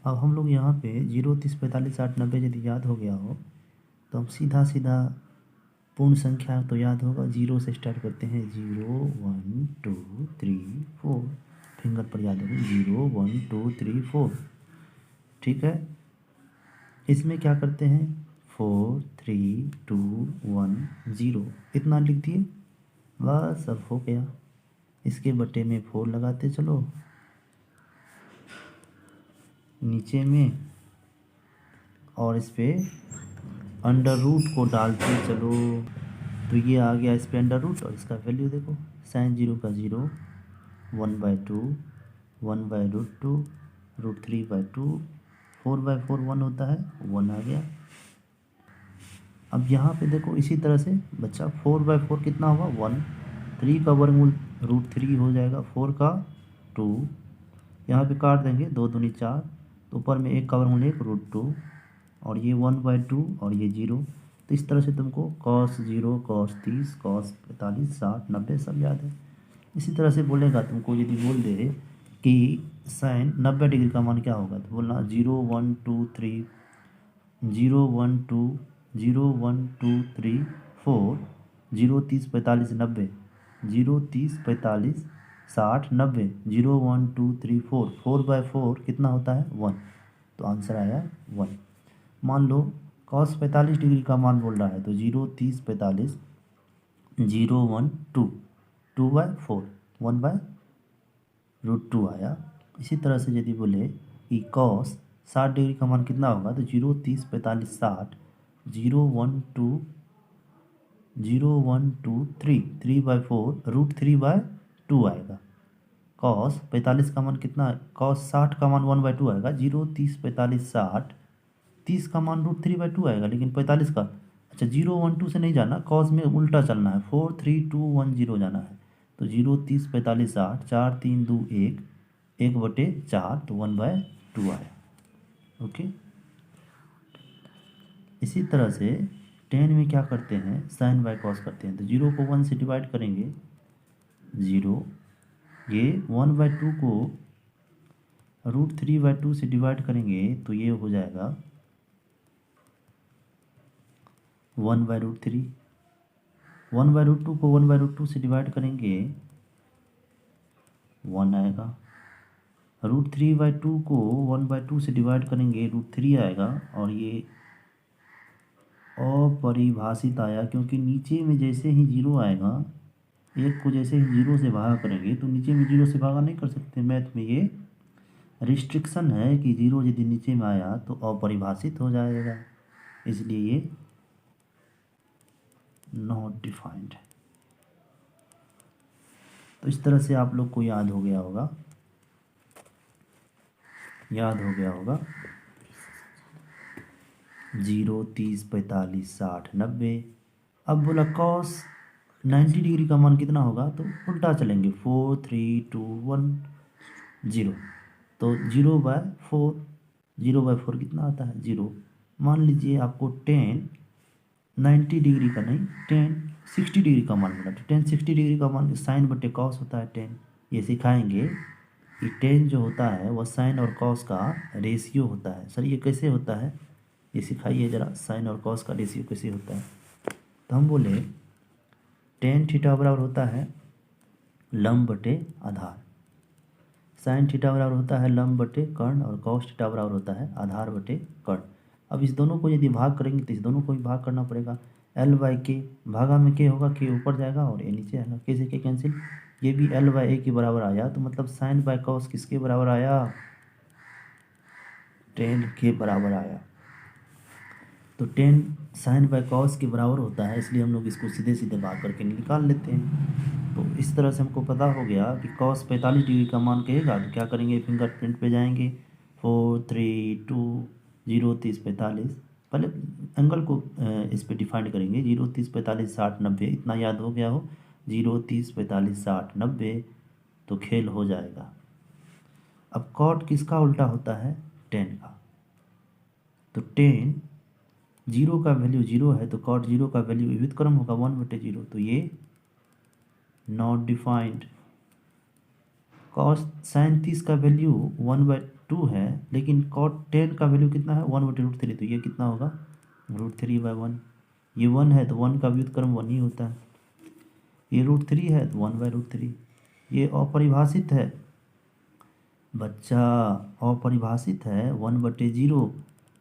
अब हम लोग यहाँ पे 0, 30, 45, 60, 90 यदि याद हो गया हो तो हम सीधा सीधा पूर्ण संख्या तो याद होगा, 0 से स्टार्ट करते हैं। 0, 1, 2, 3, 4, फिंगर पर याद होगा 0, 1, 2, 3, 4। ठीक है, इसमें क्या करते हैं 4, 3, 2, 1, 0 इतना लिख दिए, बस अब हो गया। इसके बटे में 4 लगाते चलो नीचे में, और इस पे अंडर रूट को डालते चलो, तो ये आ गया इस पे अंडर रूट, और इसका वैल्यू देखो साइन 0 का 0, 1/2, 1/√2, √3/2, 4/4 1 होता है, 1 आ गया। अब यहाँ पे देखो इसी तरह से बच्चा 4/4 कितना होगा 1, 3 का वर्गमूल √3 हो जाएगा, 4 का 2, यहाँ पे काट देंगे 2 दूनी 4, तो ऊपर में 1 का वर्गमूल 1 √2, और ये 1/2 और ये 0। तो इस तरह से तुमको cos 0, cos 30, cos 45, 60, 90 सब याद है। इसी तरह से बोलेगा तुमको, यदि बोल दे कि साइन 90 डिग्री का मान क्या होगा, तो बोलना 0, 1, 2, 3, 0, 1, 2, 0, 1, 2, 3, 4, 0, 30, 45, 90, 0, 30, 45, 60, 90, 0, 1, 2, 3, 4, 4/4 कितना होता है 1, तो आंसर आया 1। मान लो cos 45 डिग्री का मान बोल रहा है, तो 0, 30, 45, 0, 1, 2, 2/4, 1/√2 आया। इसी तरह से यदि बोले कि cos 60 डिग्री का मान कितना होगा, तो 0, 30, 45, 60, 0, 1, 2, 0, 1, 2, 3, 3/4, √3/2 आएगा। cos 45 का मान कितना, cos 60 का मान 1/2 आएगा, 0, 30, 45, 60, 30 का मान √3/2 आएगा, लेकिन 45 का, अच्छा 0, 1, 2 से नहीं जाना, कॉस में उल्टा चलना है, 4, 3, 2, 1, 0 जाना है। तो 0, 30, 45, 60, 4, 3, 2, 1, 1/4, तो 1/2 आया। ओके, इसी तरह से 10 में क्या करते हैं, साइन बाय कॉस करते हैं, तो 0 को 1 से डिवाइड करेंगे 0, ये 1/2 को √3/2 से डिवाइड करेंगे तो ये हो जाएगा 1/√3, 1/√2 को 1/√2 से डिवाइड करेंगे 1 आएगा, √3/2 को 1/2 से डिवाइड करेंगे √3 आएगा, और ये अपरिभाषित आया, क्योंकि नीचे में जैसे ही 0 आएगा, एक को जैसे ही 0 से भागा करेंगे तो नीचे में 0 से भागा नहीं कर सकते, मैथ में ये रिस्ट्रिक्शन है कि 0 यदि नीचे में आया तो अपरिभाषित हो जाएगा, इसलिए ये नॉट डिफाइंड है। तो इस तरह से आप लोग को याद हो गया होगा, याद हो गया होगा 0, 30, 45, 60, 90। अब बोला cos 90 डिग्री का मान कितना होगा, तो उल्टा चलेंगे 4, 3, 2, 1, 0, तो 0/4, 0/4 कितना आता है 0। मान लीजिए आपको 90 डिग्री का नहीं, 60 डिग्री का मान मिला, तो 60 डिग्री का मान साइन बटे कॉस होता है 10। ये सिखाएंगे कि 10 जो होता है वह साइन और कॉस का रेशियो होता है। सर ये कैसे होता है, ये सिखाइए ज़रा, साइन और कॉस का रेशियो कैसे होता है। तो हम बोले tan थीटा बराबर होता है लंब बटे आधार, साइन थीटा बराबर होता है लंब बटे कर्ण, और कॉस थीटा बराबर होता है आधार बटे कर्ण। अब इस दोनों को यदि भाग करेंगे तो इस दोनों को भी भाग करना पड़ेगा, L/K, भागा में K होगा, K ऊपर जाएगा और A नीचे आएगा, K से K कैंसिल, ये भी L/A के बराबर आया, तो मतलब साइन बाय कॉस किसके बराबर आया, tan के बराबर आया। तो tan साइन बाय कॉस के बराबर होता है, इसलिए हम लोग इसको सीधे सीधे भाग करके निकाल लेते हैं। तो इस तरह से हमको पता हो गया कि cos 45 डिग्री का मान कहेगा तो क्या करेंगे, फिंगरप्रिंट पे जाएंगे, 4, 3, 2, 0, 30, 45, पहले एंगल को इस पे डिफाइन करेंगे, 0, 30, 45, 60, 90, इतना याद हो गया हो, 0, 30, 45, 60, 90, तो खेल हो जाएगा। अब कॉट किसका उल्टा होता है, 10 का, तो 10 0 का वैल्यू 0 है, तो कॉट 0 का वैल्यू व्युत्क्रम होगा 1/0, तो ये नॉट डिफाइंड। कॉस साइन 30 का वैल्यू 1/2 है, लेकिन कॉट 10 का वैल्यू कितना है 1/√3। तो ये कितना होगा √3/1। ये 1 है तो 1 का व्युत्क्रम 1 ही होता है। ये √3 है तो 1/√3। ये अपरिभाषित है बच्चा, अपरिभाषित है 1/0।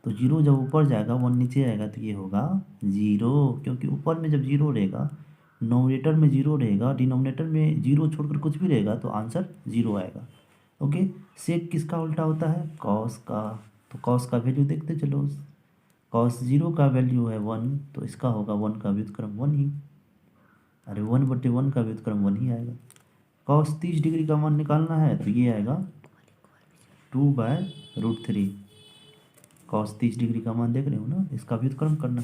तो 0 जब ऊपर जाएगा 1 नीचे आएगा तो ये होगा 0, क्योंकि ऊपर में जब 0 रहेगा, नोमिनेटर में 0 रहेगा, डिनोमिनेटर में 0 छोड़कर कुछ भी रहेगा तो आंसर 0 आएगा। ओके, सेक किसका उल्टा होता है कॉस का। तो कॉस का वैल्यू देखते चलो, कॉस 0 का वैल्यू है 1, तो इसका होगा 1 का व्युत्क्रम 1 ही। अरे 1/1 का व्युत्क्रम 1 ही आएगा। कॉस 30 डिग्री का मान निकालना है तो ये आएगा 2/√3। कॉस 30 डिग्री का मान देख रहे हो ना, इसका व्युत्क्रम करना।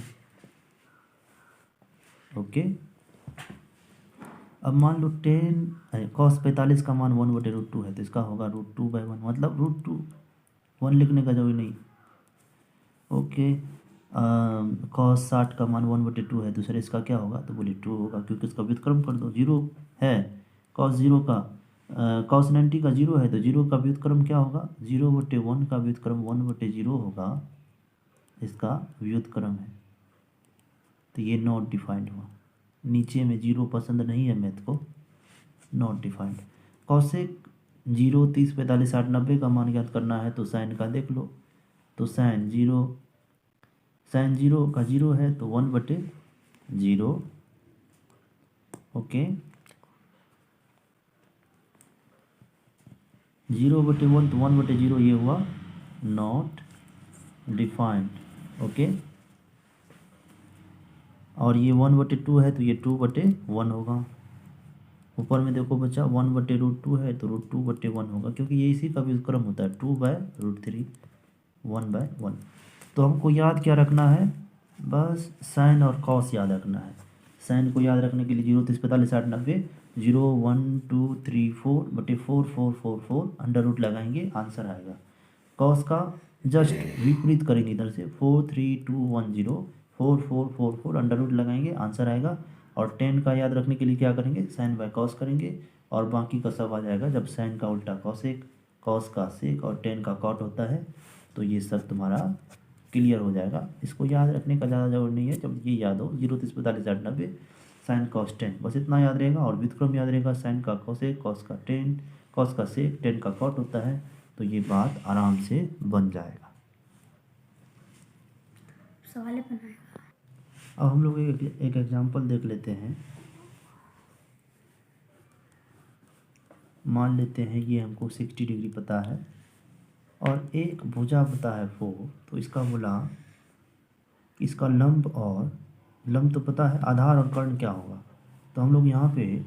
ओके, अब मान लो 10 कॉस 45 का मान 1/√2 है तो इसका होगा √2/1, मतलब √2 1 लिखने का जरूरी नहीं। ओके, कॉस 60 का मान 1/2 है, दूसरे इसका क्या होगा तो बोले 2 होगा, क्योंकि इसका व्युत्क्रम कर दो। 0 है कॉस 0 का, कॉस 90 का 0 है तो 0 का व्युत्क्रम क्या होगा 0/1 का व्युत्क्रम 1/0 होगा, इसका व्युत्क्रम है। तो ये नॉट डिफाइंड हुआ, नीचे में 0 पसंद नहीं है मैथ को, नॉट डिफाइंड। कॉसेक 0 30 45 60 90 का मान ज्ञात करना है तो साइन का देख लो। तो साइन 0 का 0 है तो 1/0। ओके, 0/1 तो 1/0, ये हुआ नॉट डिफाइंड। ओके, और ये 1/2 है तो ये 2/1 होगा। ऊपर में देखो बच्चा 1/√2 है तो √2/1 होगा, क्योंकि ये इसी का व्युत्क्रम होता है 2/√3 1/1। तो हमको याद क्या रखना है, बस साइन और कॉस याद रखना है। साइन को याद रखने के लिए 0 30 45 60 90 0 1 2 3 4/4 4 4 4 अंडर रूट लगाएंगे, आंसर आएगा। कॉस का जस्ट विपरीत करेंगे, इधर से 4 3 2 1 0 4 4 4 4 अंडर रूट लगाएंगे, आंसर आएगा। और 10 का याद रखने के लिए क्या करेंगे साइन बाय कॉस करेंगे, और बाकी का सब आ जाएगा जब साइन का उल्टा कॉसेक, कॉस का सेक और 10 का कॉट होता है। तो ये सब तुम्हारा क्लियर हो जाएगा। इसको याद रखने का ज़्यादा जरूर नहीं है, जब ये याद हो 0 30 45 60 90 साइन कॉस 10, बस इतना याद रहेगा। और व्युत्क्रम याद रहेगा, साइन का कॉसेक, कॉस का 10, कॉस का सेक, 10 का कॉट होता है। तो ये बात आराम से बन जाएगा। सवाल बनाएगा। अब हम लोग एक एग्जांपल देख लेते हैं। मान लेते हैं ये हमको 60 डिग्री पता है और एक भुजा पता है 4, तो इसका बोला इसका लंब, और लंब तो पता है, आधार और कर्ण क्या होगा। तो हम लोग यहाँ पे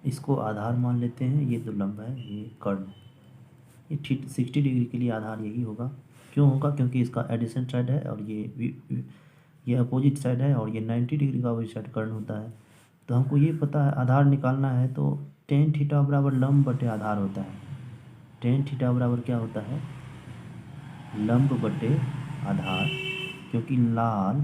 इसको आधार मान लेते हैं, ये तो लंब है, ये कर्ण। ये 60 डिग्री के लिए आधार यही होगा। क्यों होगा, क्योंकि इसका एडिशन साइड है और ये अपोजिट साइड है, और ये 90 डिग्री का अपोजिट साइड कर्ण होता है। तो हमको ये पता है आधार निकालना है, तो टेन थीटा बराबर लंब बटे आधार होता है। टेन थीटा बराबर क्या होता है लंब बटे आधार, क्योंकि लाल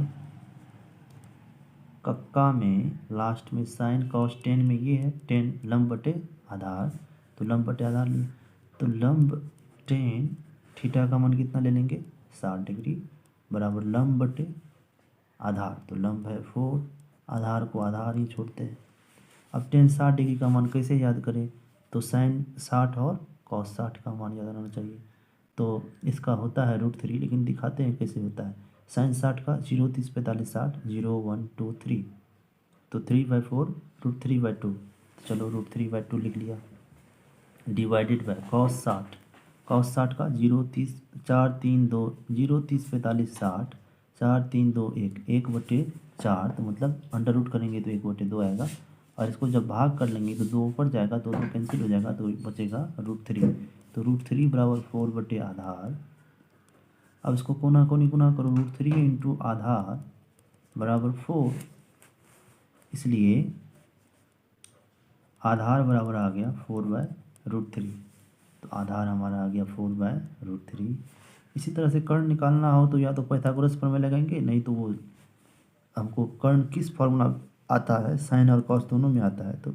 कक्का में लास्ट में साइन कॉस 10 में ये है 10 लंब बटे आधार, तो लंब बटे आधार लिए। तो लंब 10 थीटा का मान कितना ले लेंगे 60 डिग्री बराबर लंब बटे आधार, तो लंब है 4, आधार को आधार ही छोड़ते हैं। अब 10 60 डिग्री का मान कैसे याद करें, तो साइन 60 और कॉस 60 का मान याद रहना चाहिए। तो इसका होता है √3, लेकिन दिखाते हैं कैसे होता है। साइन 60 का 0 30 45 60 0 1 2 3, तो 3/4 √3/2, चलो √3/2 लिख लिया। डिवाइडेड बाय कॉस 60, कॉस 60 का 0 30 4 3 2 0 30 45 60 4 3 2 1 1/4, तो मतलब अंडर रूट करेंगे तो 1/2 आएगा। और इसको जब भाग कर लेंगे तो 2 ऊपर जाएगा, 2 कैंसिल हो जाएगा, तो बचेगा √3। तो √3 बराबर 4 आधार। अब इसको कोना कोनी गुना करो, √3 इंटू आधार बराबर 4, इसलिए आधार बराबर आ गया 4/√3। तो आधार हमारा आ गया 4/√3। इसी तरह से कर्ण निकालना हो तो या तो पाइथागोरस प्रमेय लगाएंगे, नहीं तो वो हमको कर्ण किस फॉर्मूला आता है, साइन और कॉस दोनों में आता है, तो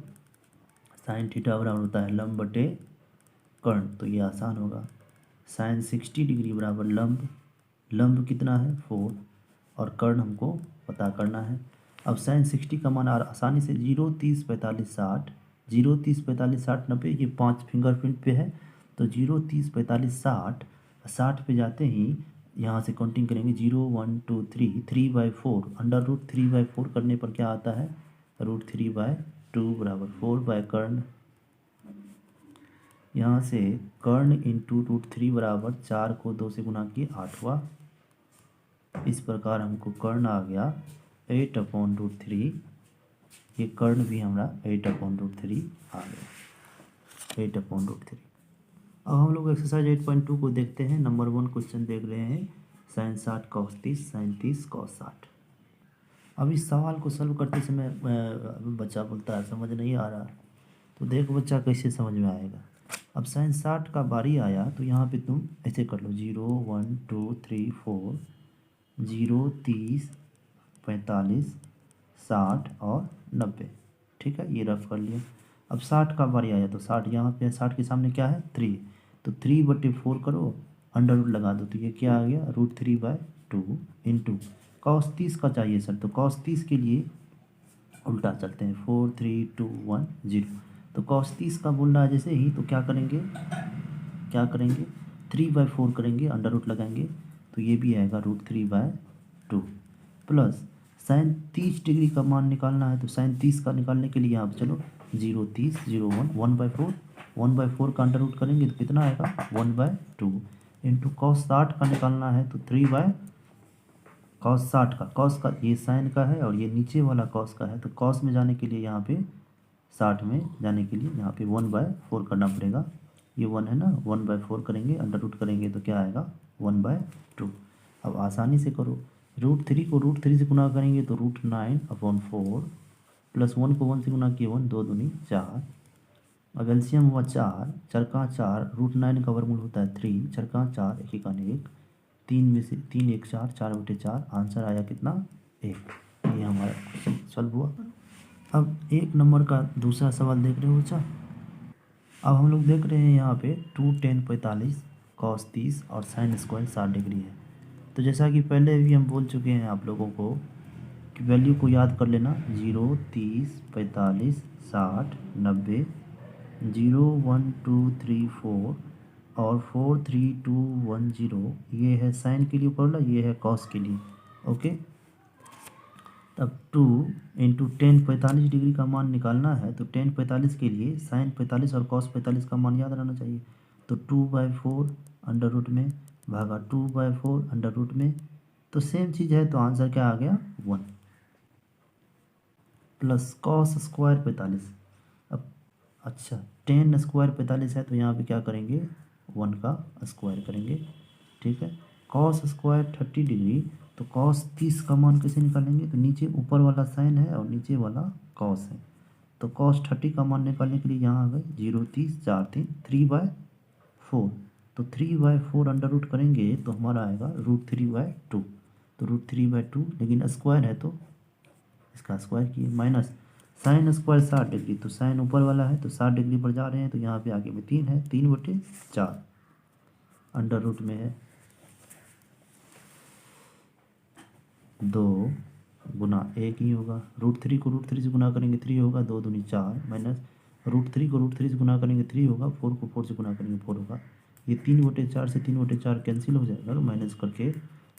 साइन थीटा बराबर होता है लंब बटे कर्ण, तो ये आसान होगा। साइन 60 डिग्री बराबर लंब, लंब कितना है 4, और कर्ण हमको पता करना है। अब साइन 60 का मान आसानी से 0, 30, 45, 60, 0, 30, 45, 60, 90, ये 5 फिंगरप्रिंट पे है, तो 0, 30, 45, 60, 60 पे जाते ही यहाँ से काउंटिंग करेंगे 0, 1, 2, 3, 3/4, अंडर रूट 3/4 करने पर क्या आता है, √3/2 बराबर 4 कर्ण। यहाँ से कर्ण इंटू √3 बराबर 4 को 2 से गुना किए 8वां। इस प्रकार हमको कर्ण आ गया 8/√3। ये कर्ण भी हमारा 8/√3 आ गया, 8/√3। अब हम लोग एक्सरसाइज 8.2 को देखते हैं। नंबर 1 क्वेश्चन देख रहे हैं, साइन 60 cos 30, साइन 30 cos 60। अब इस सवाल को सॉल्व करते समय बच्चा बोलता है समझ नहीं आ रहा, तो देखो बच्चा कैसे समझ में आएगा। अब साइन 60 का बारी आया तो यहाँ पे तुम ऐसे कर लो 0, 1, 2, 3, 4, 0, 30, 45, 60 और 90, ठीक है, ये रफ कर लिया। अब 60 का बारी आया तो 60 यहाँ पे, 60 के सामने क्या है 3, तो 3/4 करो, अंडर रूट लगा दो, तो ये क्या आ गया √3/2 इंटू cos 30 का चाहिए सर, तो cos 30 के लिए उल्टा चलते हैं 4, 3, 2, 1, 0, तो cos 30 का बोल रहा है जैसे ही, तो क्या करेंगे 3/4 करेंगे, अंडर रूट लगाएंगे, तो ये भी आएगा √3/2 प्लस साइन 30 डिग्री का मान निकालना है, तो साइन 30 का निकालने के लिए यहाँ पर चलो 0, 30, 0, 1 1/4 का अंडर रूट करेंगे तो कितना आएगा 1/2 इंटू cos 60 का निकालना है, तो 3/cos 60 का, cos का ये साइन का है और ये नीचे वाला cos का है, तो cos में जाने के लिए यहाँ पे 60 में जाने के लिए यहाँ पे 1/4 करना पड़ेगा। ये 1 है ना, 1/4 करेंगे, अंडर रूट करेंगे तो क्या आएगा 1/2। अब आसानी से करो, √3 को √3 से गुना करेंगे तो √9/4 प्लस 1 को 1 से गुना किए 1, 2 दूनी 4। अब एलसीएम हुआ 4, 4 का 4, √9 का वर्गमूल होता है 3, 4 का 4, 1 का 1, 3 में से 3, 1, 4, 4/4, आंसर आया कितना 1। ये हमारा क्वेश्चन सॉल्व हुआ। अब 1 नंबर का दूसरा सवाल देख रहे हो बच्चा। अब हम लोग देख रहे हैं यहाँ पे 2 tan 45 cos 30 और साइन स्क्वायर 60 डिग्री है। तो जैसा कि पहले भी हम बोल चुके हैं आप लोगों को कि वैल्यू को याद कर लेना, 0, 30, 45, 60, 90, 0, 1, 2, 3, 4 और 4, 3, 2, 1, 0, ये है साइन के लिए फॉर्मूला, ये है कॉस के लिए, ओके। तब 2 इंटू टेन 45 डिग्री का मान निकालना है, तो टेन 45 के लिए साइन 45 और कॉस 45 का मान याद रहना चाहिए, तो 2/4 अंडर रूट में भागा 2/4 अंडर रूट में, तो सेम चीज़ है, तो आंसर क्या आ गया 1 प्लस कॉस स्क्वायर 45। अब अच्छा, टेन स्क्वायर 45 है, तो यहाँ पे क्या करेंगे 1 का स्क्वायर करेंगे, ठीक है। कॉस स्क्वायर 30 डिग्री, तो कॉस 30 का मान कैसे निकालेंगे, तो नीचे ऊपर वाला साइन है और नीचे वाला कॉस है, तो कॉस 30 का मान निकालने के लिए यहाँ आ गए 0, 30, 4, 3, 3/4, तो 3/4 अंडर रूट करेंगे तो हमारा आएगा √3/2, तो √3/2, लेकिन स्क्वायर है तो इसका स्क्वायर किए, माइनस साइन स्क्वायर 60 डिग्री, तो साइन ऊपर वाला है तो 60 डिग्री पर जा रहे हैं, तो यहाँ पे आगे में 3 है, 3/4 अंडर रूट में है 2 गुना 1 ही होगा, √3 को √3 से गुना करेंगे 3 होगा, 2 दूनी 4, माइनस √3 को √3 से गुना करेंगे 3 होगा, 4 को 4 से गुना करेंगे 4 होगा, ये 3/4 से 3/4 कैंसिल हो जाएगा, तो माइनस करके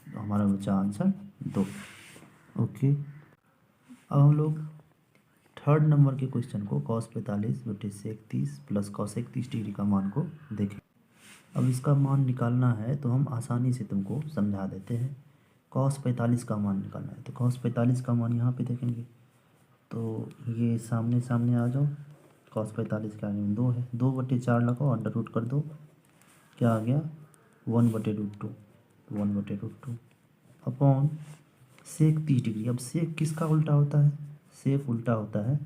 हमारा बचा आंसर 2, ओके। अब हम लोग थर्ड नंबर के क्वेश्चन को cos 45/sec30 plus cos 30 degree का मान को देखें। अब इसका मान निकालना है तो हम आसानी से तुमको समझा देते हैं। cos 45 का मान निकालना है, तो cos 45 का मान यहाँ पे देखेंगे, तो ये सामने सामने आ जाओ, cos 45 का आगे 2 है, 2/4 लगाओ, अंडर रूट कर दो, क्या आ गया 1/√2, 1/√2 अपॉन सेक 30 डिग्री। अब सेक किसका उल्टा होता है, सेक उल्टा होता है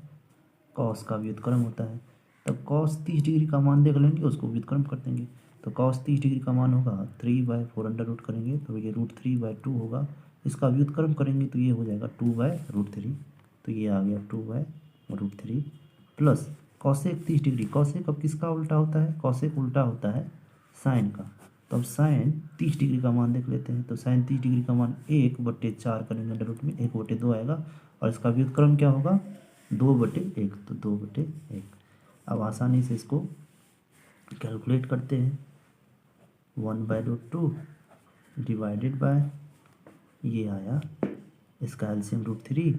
कॉस का, व्युत्क्रम होता है, तब cos 30 डिग्री का मान देख लेंगे, उसको व्युत्क्रम कर देंगे, तो cos 30 डिग्री का मान होगा 3/4 अंडर रूट करेंगे तो ये √3/2 होगा, इसका व्युत्क्रम करेंगे तो ये हो जाएगा 2/√3, तो ये आ गया 2/√3 प्लस कॉसेक 30 डिग्री, कॉसेक अब किसका उल्टा होता है? कॉसेक उल्टा होता है साइन का। तो अब साइन 30 डिग्री का मान देख लेते हैं। तो साइन 30 डिग्री का मान 1/4 करेंगे अंडर रूट में, 1/2 आएगा और इसका व्युत्क्रम क्या होगा? 2/1, तो 2/1। अब आसानी से इसको कैलकुलेट करते हैं। 1/√2 डिवाइडेड बाय, ये आया इसका एलसीएम √3,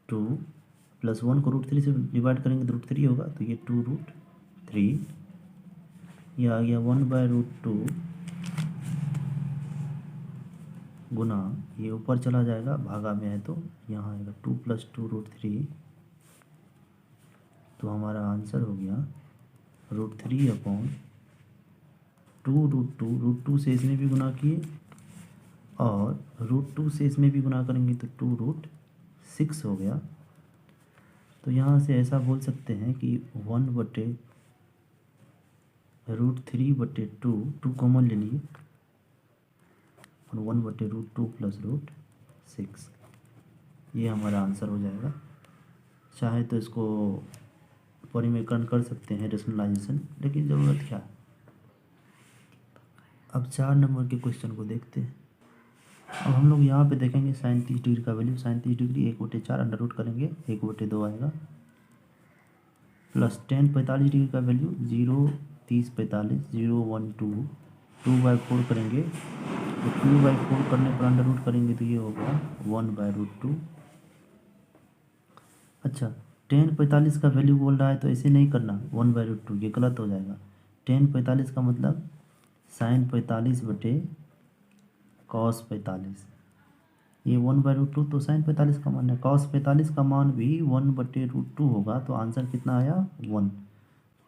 2 + 1 को √3 से डिवाइड करेंगे तो √3 होगा, तो ये 2√3, ये आ गया 1/√2 गुना, ये ऊपर चला जाएगा भागा में है तो यहाँ आएगा 2 + 2√3। तो हमारा आंसर हो गया √3/2√2। √2 से इसमें भी गुना किए और √2 से इसमें भी गुना करेंगे तो 2√6 हो गया। तो यहाँ से ऐसा बोल सकते हैं कि 1/√3/2, 2 कॉमन ले लिए, और 1/√2 + √6, ये हमारा आंसर हो जाएगा। चाहे तो इसको परिमेयकरण कर सकते हैं, रेशनलाइजेशन, लेकिन ज़रूरत क्या है। अब 4 नंबर के क्वेश्चन को देखते हैं। अब हम लोग यहाँ पे देखेंगे साइन 30 डिग्री का value, sine 30 degree 1/4 under root करेंगे, 1/2 आएगा, प्लस टेन 45 डिग्री का वैल्यू 0, 30, 45, 0, 1, 2, 2/4 करेंगे, तो 2/4 करने पर अंडर रूट करेंगे तो ये होगा 1/√2। अच्छा, टेन 45 का वैल्यू बोल रहा है तो ऐसे नहीं करना 1/√2, ये गलत हो जाएगा। टेन 45 का मतलब साइन 45/cos 45, ये 1/√2, तो साइन 45 का मान है, cos 45 का मान भी 1/√2 होगा, तो आंसर कितना आया? 1।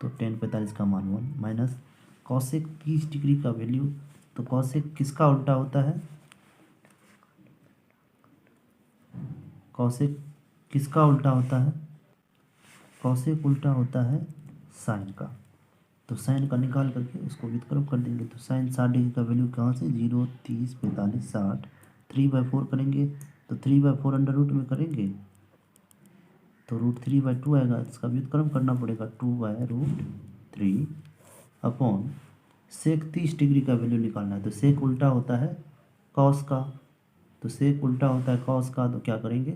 तो टेन 45 का मान 1 माइनस कॉसेक 30 डिग्री का वैल्यू, तो कॉसेक किसका उल्टा होता है? कॉसेक किसका उल्टा होता है? कॉसेक उल्टा होता है साइन का। तो साइन का निकाल करके उसको व्युत्क्रम कर देंगे, तो साइन 60 डिग्री का वैल्यू कहाँ से? 0, 30, 45, 60, 3/4 करेंगे तो 3/4 अंडर रूट में करेंगे तो √3/2 आएगा, इसका व्युत्क्रम करना पड़ेगा 2/√3 अपॉन सेक 30 डिग्री का वैल्यू निकालना है, तो सेक उल्टा होता है कॉस का, तो सेक उल्टा होता है कॉस का, तो क्या करेंगे?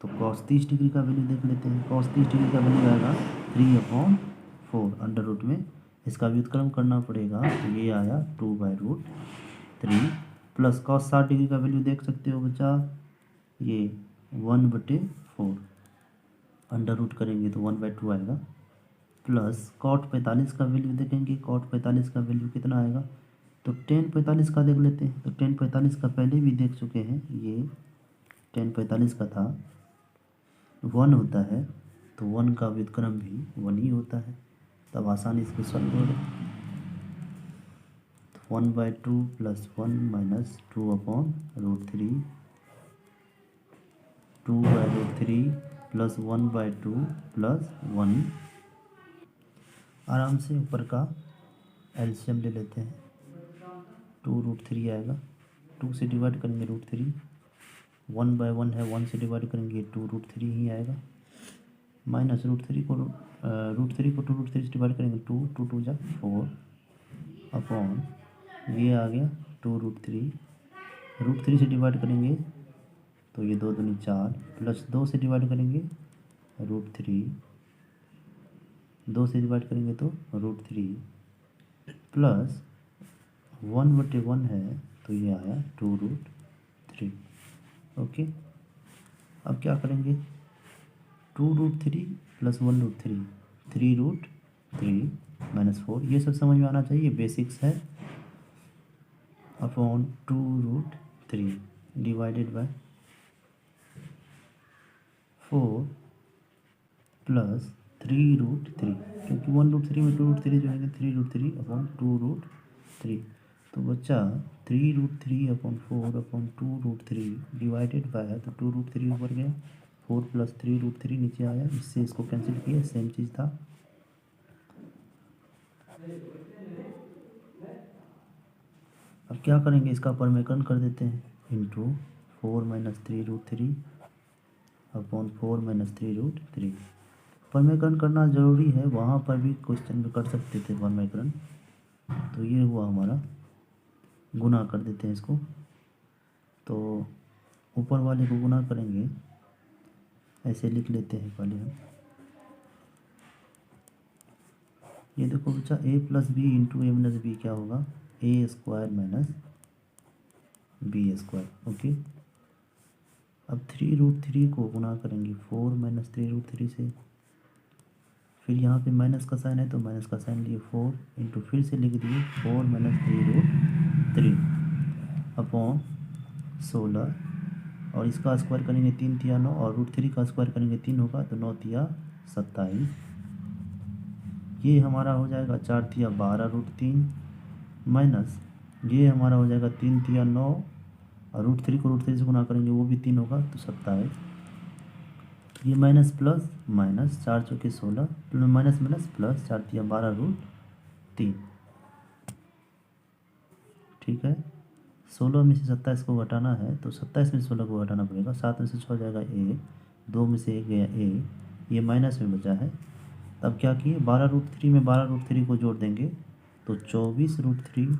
तो कॉस 30 डिग्री का वैल्यू देख लेते हैं। कॉस 30 डिग्री का वैल्यू आएगा 3/4 अंडर रूट में, इसका व्युत्क्रम करना पड़ेगा, तो ये आया 2/√3 प्लस कॉस 60 डिग्री का वैल्यू देख सकते हो बच्चा, ये 1/4 अंडर रूट करेंगे तो 1/2 आएगा, प्लस कॉट 45 का वैल्यू देखेंगे, कॉट 45 का वैल्यू कितना आएगा? तो टेन 45 का देख लेते हैं, तो टेन 45 का पहले भी देख चुके हैं, ये टेन 45 का था 1 होता है, तो 1 का व्युत्क्रम भी 1 ही होता है। तब आसानी से सॉल्व हो गया, 1/2 + 1 माइनस 2/√3, 2/√3 प्लस 1/2 प्लस 1, आराम से ऊपर का एलसीएम ले लेते हैं, 2√3 आएगा, 2 से डिवाइड करेंगे √3, 1/1 है, 1 से डिवाइड करेंगे 2√3 ही आएगा, माइनस √3 को 2√3 से डिवाइड करेंगे 2, 2 2 जा 4 अपॉन ये आ गया 2√3, √3 से डिवाइड करेंगे तो ये 2 दूनी 4, प्लस 2 से डिवाइड करेंगे √3, 2 से डिवाइड करेंगे तो √3 प्लस 1/1 है, तो ये आया 2√3। ओके, अब क्या करेंगे? 2√3 प्लस 1√3, 3√3 माइनस 4, ये सब समझ में आना चाहिए, बेसिक्स है, अपॉन 2√3 डिवाइडेड बाय 4 प्लस 3√3, क्योंकि 1√3 में 2√3 जो है 3√3 अपॉन 2√3, तो बच्चा 3√3 अपॉन 4 अपॉन 2√3 डिवाइडेड बाय है, तो 2√3 ऊपर गया, 4 प्लस 3√3 नीचे आया, इससे इसको कैंसिल किया, सेम चीज़ था। अब क्या करेंगे? इसका परिमेयकरण कर देते हैं, इंटू 4 - 3√3 अपॉन 4 - 3√3, वर्गीकरण करना ज़रूरी है, वहाँ पर भी क्वेश्चन में कर सकते थे वर्गीकरण। तो ये हुआ हमारा, गुना कर देते हैं इसको। तो ऊपर वाले को गुना करेंगे, ऐसे लिख लेते हैं पहले हम। ये देखो बच्चा, A plus B into A minus B क्या होगा, A square minus B square. Okay, अब 3√3 को गुना करेंगे 4 माइनस 3√3 से। फिर यहाँ पे माइनस का साइन है तो माइनस का साइन लिए 4 इंटू, फिर से लिख दिए 4 माइनस 3√3 अपॉन 16, और इसका स्क्वायर करेंगे 3 तिया 9, और √3 का स्क्वायर करेंगे 3 होगा तो 9 तिया 27। ये हमारा हो जाएगा 4 तिया 12√3 माइनस ये हमारा हो जाएगा 3 तिया 9, और √3 को √3 से गुना करेंगे वो भी 3 होगा तो 27। ये माइनस प्लस माइनस, 4 चौके 16, माइनस माइनस प्लस, 4 तिया 12√3। ठीक है, 16 में से 27 को घटाना है तो 27 में से 16 को घटाना पड़ेगा। 7 में से 6 जाएगा ए, 2 में से 1 गया ए, ये माइनस में बचा है। तब क्या किए, 12√3 में 12√3 को जोड़ देंगे तो 24√3।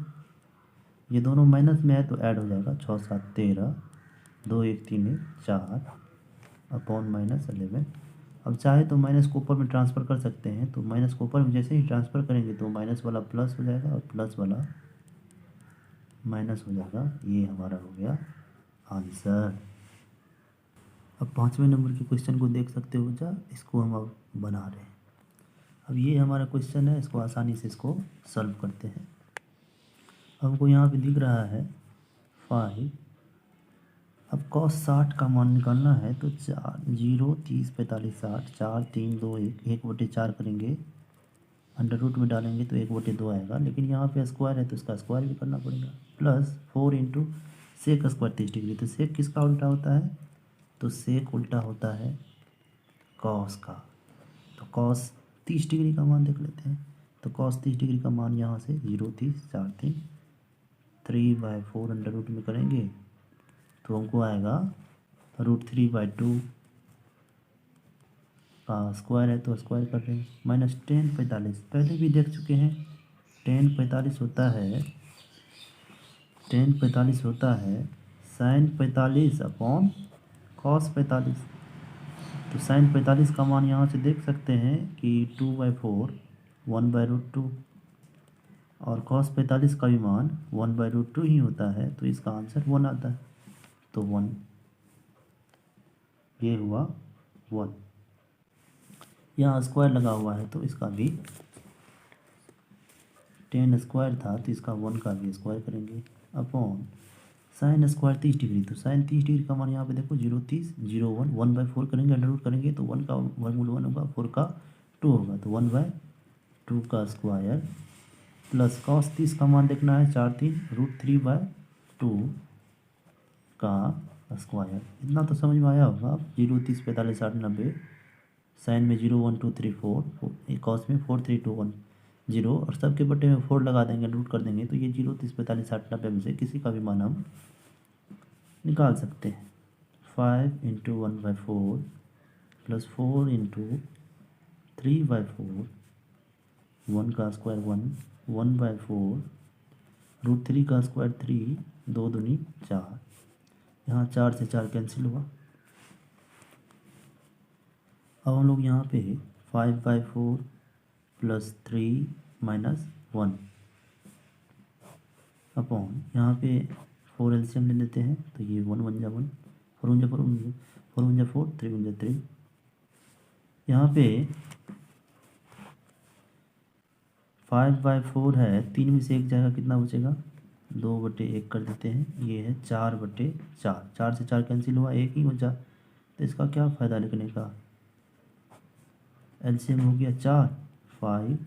ये दोनों माइनस में है तो ऐड हो जाएगा, 6 7 13, 2 1 3 1 4 अपॉन माइनस 11। अब चाहे तो माइनस को ऊपर में ट्रांसफ़र कर सकते हैं, तो माइनस को ऊपर में जैसे ही ट्रांसफ़र करेंगे तो माइनस वाला प्लस हो जाएगा और प्लस वाला माइनस हो जाएगा। ये हमारा हो गया आंसर। अब 5वें नंबर के क्वेश्चन को देख सकते हो बच्चा, इसको हम अब बना रहे हैं। अब ये हमारा क्वेश्चन है, इसको आसानी से इसको सॉल्व करते हैं। हमको यहाँ पे दिख रहा है 5। अब cos 60 का मान निकालना है तो 4 0 30 45 60, 4 3 2 1, 1/4 करेंगे, अंडर रूट में डालेंगे तो 1/2 आएगा। लेकिन यहाँ पे स्क्वायर है तो इसका स्क्वायर भी करना पड़ेगा, plus 4 into sec square 30 degree. तो सेक किसका उल्टा होता है, तो सेक उल्टा होता है कॉस का। तो कॉस 30 डिग्री का मान देख लेते हैं। तो कॉस 30 डिग्री का मान यहाँ से 0 30 4 3 3/4 अंडर रूट में करेंगे तो हमको आएगा √3/2 का स्क्वायर है तो स्क्वायर कर रहे हैं, माइनस tan 45। पहले भी देख चुके हैं, tan 45 होता है, tan 45 होता है sin 45 अपॉन cos 45। तो sin 45 का मान यहाँ से देख सकते हैं कि 2/4 1/√2, और cos 45 का भी मान 1/√2 ही होता है, तो इसका आंसर 1 आता है। तो 1, ये हुआ 1। यहाँ स्क्वायर लगा हुआ है तो इसका भी tan स्क्वायर था तो इसका 1 का भी स्क्वायर करेंगे, अपॉन साइन स्क्वायर 30 डिग्री। तो साइन 30 डिग्री का मान यहाँ पे देखो 0 30 0 1, 1/4 करेंगे, अंडर रूट करेंगे तो 1 का वर्गमूल 1 होगा, 4 का 2 होगा, तो 1/2 का स्क्वायर, प्लस cos 30 का मान देखना है 4 3 √3/2 का स्क्वायर। इतना तो समझ में आया होगा। 0 30 45 60 90, साइन में 0 1 2 3 4, कॉस में 4 3 2 1 0, और सब के बटे में 4 लगा देंगे, रूट कर देंगे तो ये 0 30 45 60 90 में से किसी का भी मान हम निकाल सकते हैं। 5 इंटू 1/4 प्लस 4 इंटू 3/4, 1 का स्क्वायर 1, 1/4 √3 का स्क्वायर 3, 2 दूनी 4, यहाँ 4 से 4 कैंसिल हुआ। अब हम लोग यहाँ पे 5/4 प्लस 3 माइनस 1 अपॉन, यहाँ पे 4 एलसीएम ले लेते हैं तो ये 1 1 जा 1, 4 1 जा 4, 4 1 जा 4, 3 1 जा 3। यहाँ पे 5/4 है, 3 में से 1 जाएगा, कितना बचेगा, 2/1 कर देते हैं, ये है 4/4, 4 से 4 कैंसिल हुआ, 1 ही बचा। तो इसका क्या फ़ायदा लिखने का, एलसीएम हो गया 4, 5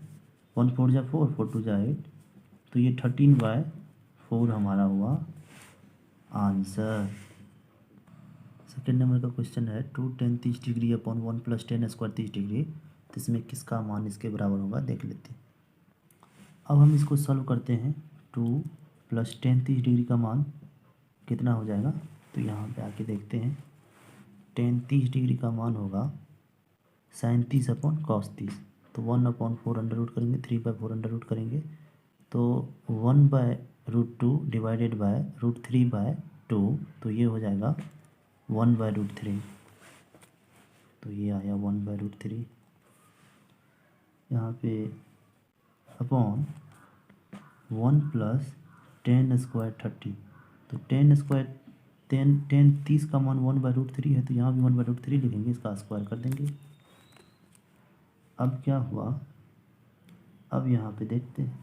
1 4 जा 4, 4 2 जा 8, तो ये 13/4 हमारा हुआ आंसर। सेकेंड नंबर का क्वेश्चन है 2 tan 30 degree upon 1 plus tan square 30 degree, तो इसमें किसका मान इसके बराबर होगा देख लेते हैं। अब हम इसको सॉल्व करते हैं। 2 प्लस tan 30 डिग्री का मान कितना हो जाएगा, तो यहाँ पे आके देखते हैं। tan 30 डिग्री का मान होगा साइन 30 अपॉन कॉस 30। तो 1/4 अंडर रूट करेंगे, 3/4 अंडर रूट करेंगे, तो 1/√2 डिवाइडेड बाय √3/2, तो ये हो जाएगा 1/√3। तो ये आया 1/√3 यहाँ पे अपॉन 1 प्लस 10² 30। तो 30 का मान 1/√3 है, तो यहाँ भी 1/√3 लिखेंगे, इसका स्क्वायर कर देंगे। अब क्या हुआ, अब यहाँ पे देखते हैं।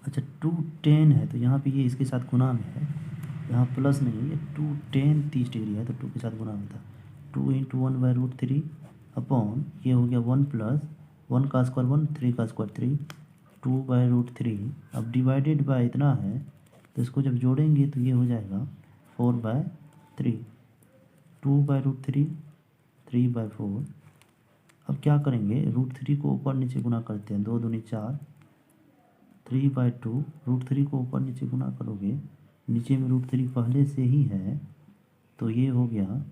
अच्छा 2tan है, तो यहाँ पे ये इसके साथ गुना में है, यहाँ प्लस नहीं है, 2tan 30 डिग्री है, तो 2 के साथ गुना में था। 2 × 1/√3 अपॉन ये हो गया 1 प्लस 1 का स्क्वायर 1, 3 का स्क्वायर 3, 2/√3। अब डिवाइडेड बाय इतना है, तो इसको जब जोड़ेंगे तो ये हो जाएगा 4/3। 2/√3 3/4। अब क्या करेंगे, √3 को ऊपर नीचे गुना करते हैं, 2 दूनी 4, 3/2। √3 को ऊपर नीचे गुना करोगे, नीचे में √3 पहले से ही है, तो ये हो गया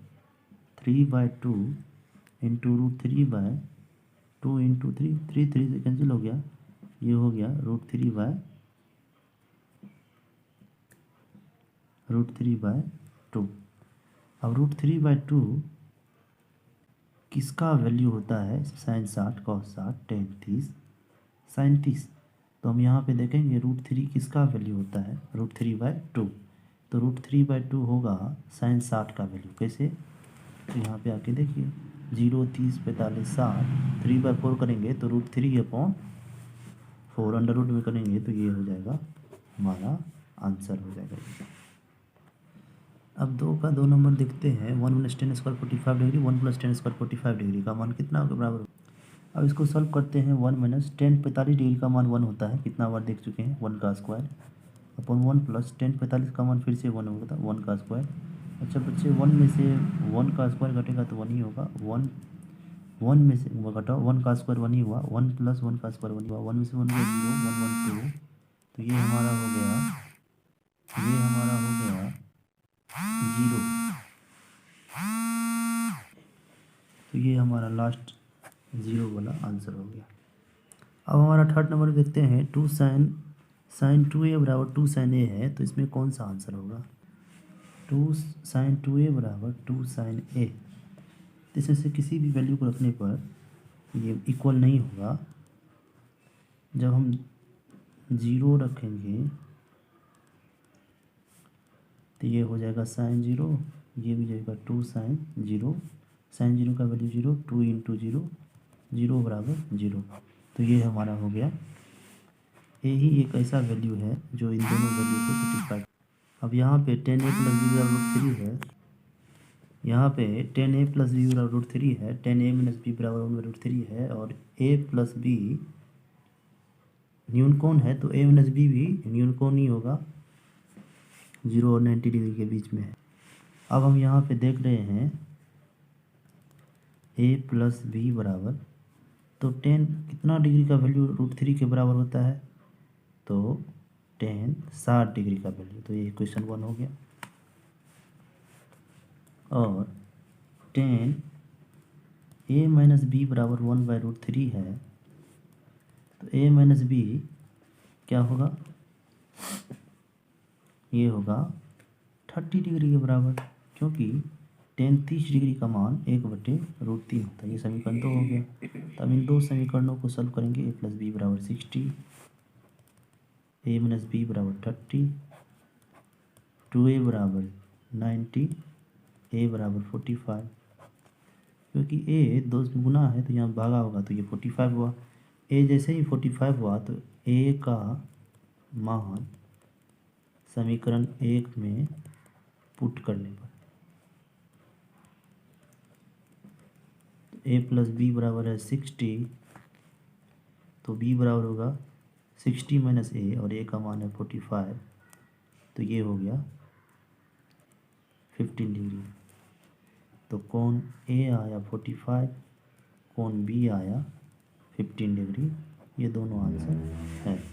3/2 इंटू √3/2 इंटू 3, 3 से कैंसिल हो गया, ये हो गया √3/2। अब √3/2 किसका वैल्यू होता है, साइन 60 कॉस 60 टेन 30 साइन 30। तो हम यहाँ पे देखेंगे √3 किसका वैल्यू होता है, √3/2। तो √3/2 होगा साइन 60 का वैल्यू। कैसे, तो यहाँ पे आके देखिए, 0 30 45 60, 3/4 करेंगे तो √3/4 अंडर रूट में करेंगे, तो ये हो जाएगा हमारा आंसर हो जाएगा। अब 2 का 2 नंबर देखते हैं। 1 + 10² 45 डिग्री, 1 + 10² 45 डिग्री का मान कितना होगा, बराबर। अब इसको सॉल्व करते हैं। 1 - 10 45 डिग्री का मान 1 होता है, कितना बार देख चुके हैं, 1 का स्क्वायर अपॉन 1 प्लस 10 45 का मान फिर से 1 होगा, 1 का स्क्वायर। अच्छा बच्चे 1 में से 1 का स्क्वायर घटेगा तो 1 ही होगा, 1 में से वो घटाओ, 1 का स्क्वायर 1 ही हुआ, 1 + 1 का स्क्वायर 1 हुआ, 1 में से 1 गया 0, 1 1 2। तो ये हमारा हो गया 0। तो ये हमारा लास्ट 0 वाला आंसर हो गया। अब हमारा थर्ड नंबर देखते हैं। 2 sin 2a बराबर 2 sin a है, तो इसमें कौन सा आंसर होगा। 2 sin 2a बराबर 2 sin a, तो इसमें से किसी भी वैल्यू को रखने पर ये इक्वल नहीं होगा। जब हम 0 रखेंगे तो ये हो जाएगा sin 0, ये भी जाएगा 2 sin 0, sin 0 का वैल्यू 0, 2 × 0, 0 बराबर 0। तो ये हमारा हो गया। यही एक ऐसा वैल्यू है जो इन दोनों वैल्यू को सेटिस्फाई। अब यहाँ पे 10a + b बराबर √3 है, यहाँ पे 10a + b बराबर √3 है, 10a - b बराबर 1/√3 है, और a + b न्यूनकोण है, तो a - b भी न्यूनकोण ही होगा, 0 और 90 डिग्री के बीच में है। अब हम यहाँ पे देख रहे हैं a + b बराबर, तो 10 कितना डिग्री का वैल्यू √3 के बराबर होता है, तो 10 60 डिग्री का वैल्यू। तो ये क्वेश्चन 1 हो गया। और 10 a - b बराबर 1/√3 है, तो a - b क्या होगा, ये होगा 30 डिग्री के बराबर, क्योंकि 10 30 डिग्री का मान 1/√3 होता है। ये समीकरण 2 हो गया। तो अब इन दो समीकरणों को सॉल्व करेंगे। a + b बराबर 60, a - b बराबर 30, 2a बराबर 90, a बराबर 45। क्योंकि a 2 से गुना है तो यहाँ भागा होगा, तो ये 45 हुआ। a जैसे ही 45 हुआ तो a का मान समीकरण 1 में पुट करने पर a + b बराबर है 60, तो b बराबर होगा 60 - a, और a का मान है 45, तो ये हो गया 15 डिग्री। तो कोण a आया 45, कोण b आया 15 डिग्री। ये दोनों आंसर है।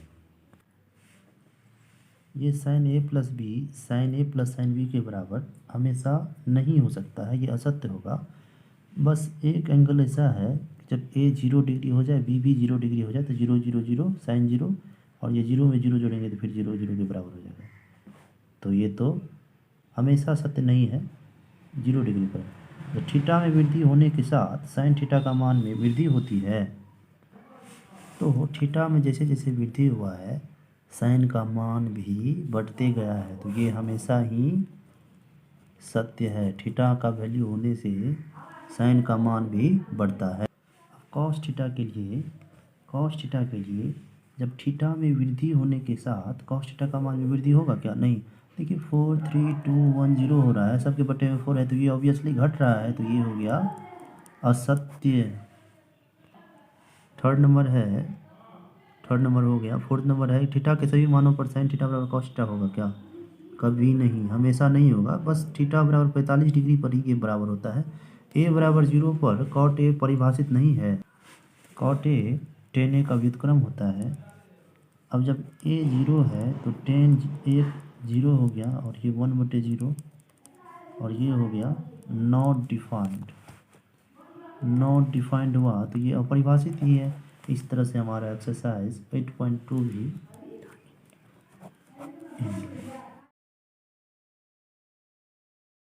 ये sin a + b sin a + sin b के बराबर हमेशा नहीं हो सकता है, ये असत्य होगा। बस एक एंगल ऐसा है जब ए 0 डिग्री हो जाए, बी भी 0 डिग्री हो जाए तो 0 0 0 साइन 0, और ये 0 में 0 जोड़ेंगे तो फिर 0 0 के बराबर हो जाएगा। तो ये तो हमेशा सत्य नहीं है 0 डिग्री पर। तो थीटा में वृद्धि होने के साथ साइन थीटा का मान में वृद्धि होती है। तो थीटा में जैसे जैसे वृद्धि हुआ है साइन का मान भी बढ़ते गया है। तो ये हमेशा ही सत्य है, थीटा का वैल्यू होने से साइन का मान भी बढ़ता है। कॉस थीटा के लिए जब थीटा में वृद्धि होने के साथ कॉस थीटा का मान में वृद्धि होगा क्या? नहीं। देखिए 4 3 2 1 0 हो रहा है, सबके बटे में 4 है तो ये ऑब्वियसली घट रहा है, तो ये हो गया असत्य। थर्ड नंबर हो गया। फोर्थ नंबर है थीटा के सभी मानों पर साइन थीटा बराबर कॉस थीटा होगा क्या? कभी नहीं, हमेशा नहीं होगा। बस थीटा बराबर 45 डिग्री पर ही ये बराबर होता है। ए बराबर 0 पर कॉट ए परिभाषित नहीं है। कॉट ए टेन ए का व्युत्क्रम होता है। अब जब ए 0 है तो टेन ए 0 हो गया और ये 1/0 और ये हो गया नॉट डिफाइंड हुआ तो ये अपरिभाषित ही है। इस तरह से हमारा एक्सरसाइज 8.2 भी